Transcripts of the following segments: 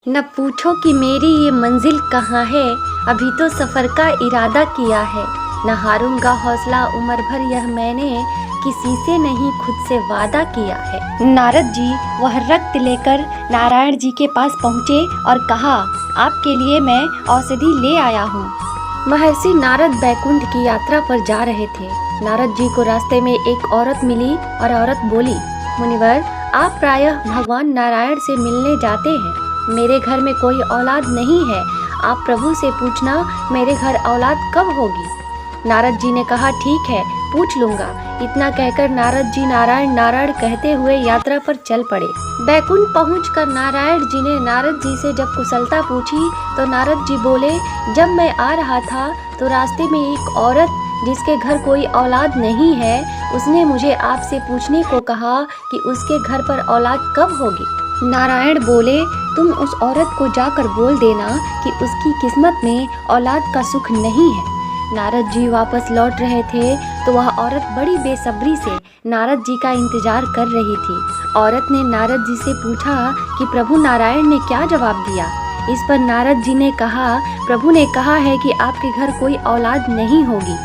न पूछो कि मेरी ये मंजिल कहाँ है, अभी तो सफ़र का इरादा किया है। न हारूंगा हौसला उम्र भर, यह मैंने किसी से नहीं खुद से वादा किया है। नारद जी वह रक्त लेकर नारायण जी के पास पहुँचे और कहा, आपके लिए मैं औषधि ले आया हूँ। महर्षि नारद बैकुंठ की यात्रा पर जा रहे थे। नारद जी को रास्ते में एक औरत मिली और औरत बोली, मुनिवर, आप प्रायः भगवान नारायण से मिलने जाते हैं। मेरे घर में कोई औलाद नहीं है, आप प्रभु से पूछना मेरे घर औलाद कब होगी। नारद जी ने कहा, ठीक है, पूछ लूंगा। इतना कहकर नारद जी नारायण नारायण कहते हुए यात्रा पर चल पड़े। बैकुंठ पहुंचकर नारायण जी ने नारद जी से जब कुशलता पूछी तो नारद जी बोले, जब मैं आ रहा था तो रास्ते में एक औरत जिसके घर कोई औलाद नहीं है, उसने मुझे आपसे पूछने को कहा कि उसके घर पर औलाद कब होगी। नारायण बोले, तुम उस औरत को जाकर बोल देना कि उसकी किस्मत में औलाद का सुख नहीं है। नारद जी वापस लौट रहे थे तो वह औरत बड़ी बेसब्री से नारद जी का इंतजार कर रही थी। औरत ने नारद जी से पूछा कि प्रभु नारायण ने क्या जवाब दिया। इस पर नारद जी ने कहा, प्रभु ने कहा है कि आपके घर कोई औलाद नहीं होगी।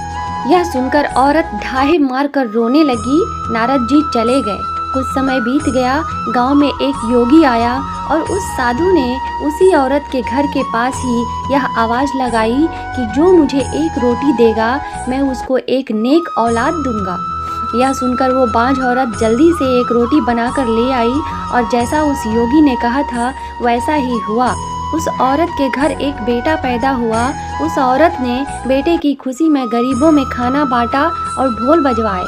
यह सुनकर औरत ढाहे मारकर रोने लगी। नारद जी चले गए। कुछ समय बीत गया। गांव में एक योगी आया और उस साधु ने उसी औरत के घर के पास ही यह आवाज़ लगाई कि जो मुझे एक रोटी देगा मैं उसको एक नेक औलाद दूंगा। यह सुनकर वो बांझ औरत जल्दी से एक रोटी बनाकर ले आई और जैसा उस योगी ने कहा था वैसा ही हुआ। उस औरत के घर एक बेटा पैदा हुआ। उस औरत ने बेटे की खुशी में गरीबों में खाना बांटा और ढोल बजवाए।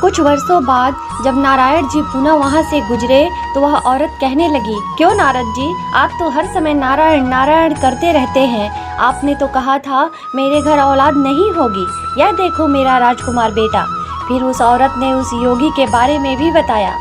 कुछ वर्षों बाद जब नारायण जी पुनः वहाँ से गुजरे तो वह औरत कहने लगी, क्यों नारद जी, आप तो हर समय नारायण नारायण करते रहते हैं। आपने तो कहा था मेरे घर औलाद नहीं होगी, यह देखो मेरा राजकुमार बेटा। फिर उस औरत ने उस योगी के बारे में भी बताया।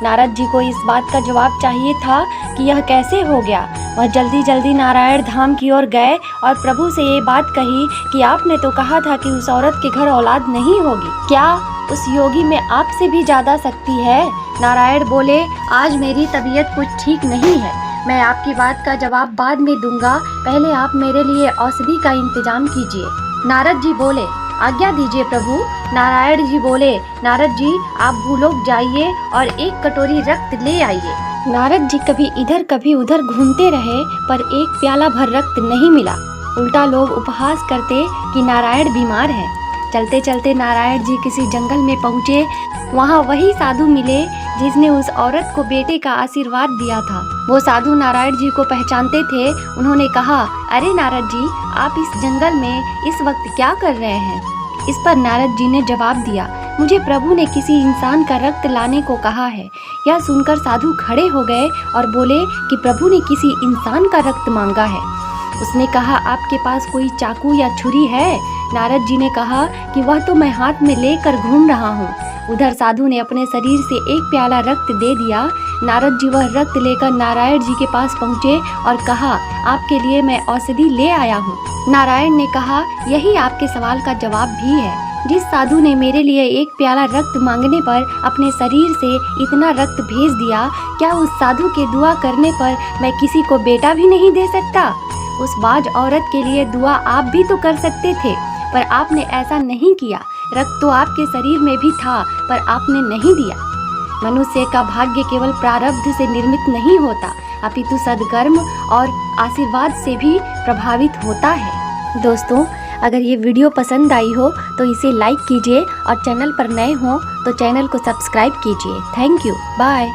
नारद जी को इस बात का जवाब चाहिए था कि यह कैसे हो गया। वह जल्दी जल्दी नारायण धाम की ओर गए और प्रभु से ये बात कही कि आपने तो कहा था कि उस औरत के घर औलाद नहीं होगी। क्या उस योगी में आपसे भी ज्यादा शक्ति है? नारायण बोले, आज मेरी तबीयत कुछ ठीक नहीं है, मैं आपकी बात का जवाब बाद में दूंगा, पहले आप मेरे लिए औषधि का इंतजाम कीजिए। नारद जी बोले, आज्ञा दीजिए प्रभु। नारायण जी बोले, नारद जी आप भूलोक जाइए और एक कटोरी रक्त ले आइए। नारद जी कभी इधर कभी उधर घूमते रहे पर एक प्याला भर रक्त नहीं मिला। उल्टा लोग उपहास करते कि नारायण बीमार है। चलते चलते नारायण जी किसी जंगल में पहुँचे। वहाँ वही साधु मिले जिसने उस औरत को बेटे का आशीर्वाद दिया था। वो साधु नारायण जी को पहचानते थे। उन्होंने कहा, अरे नारद जी, आप इस जंगल में इस वक्त क्या कर रहे हैं? इस पर नारद जी ने जवाब दिया, मुझे प्रभु ने किसी इंसान का रक्त लाने को कहा है। यह सुनकर साधु खड़े हो गए और बोले कि प्रभु ने किसी इंसान का रक्त मांगा है। उसने कहा, आपके पास कोई चाकू या छुरी है? नारद जी ने कहा कि वह तो मैं हाथ में लेकर घूम रहा हूँ। उधर साधु ने अपने शरीर से एक प्याला रक्त दे दिया। नारद जी वह रक्त लेकर नारायण जी के पास पहुँचे और कहा, आपके लिए मैं औषधि ले आया हूँ। नारायण ने कहा, यही आपके सवाल का जवाब भी है। जिस साधु ने मेरे लिए एक प्याला रक्त मांगने पर अपने शरीर से इतना रक्त भेज दिया, क्या उस साधु के दुआ करने पर मैं किसी को बेटा भी नहीं दे सकता? उस बाज औरत के लिए दुआ आप भी तो कर सकते थे, पर आपने ऐसा नहीं किया। रक्त तो आपके शरीर में भी था पर आपने नहीं दिया। मनुष्य का भाग्य केवल प्रारब्ध से निर्मित नहीं होता, अपितु सद्कर्म और आशीर्वाद से भी प्रभावित होता है। दोस्तों, अगर ये वीडियो पसंद आई हो तो इसे लाइक कीजिए और चैनल पर नए हो तो चैनल को सब्सक्राइब कीजिए। Thank you, bye.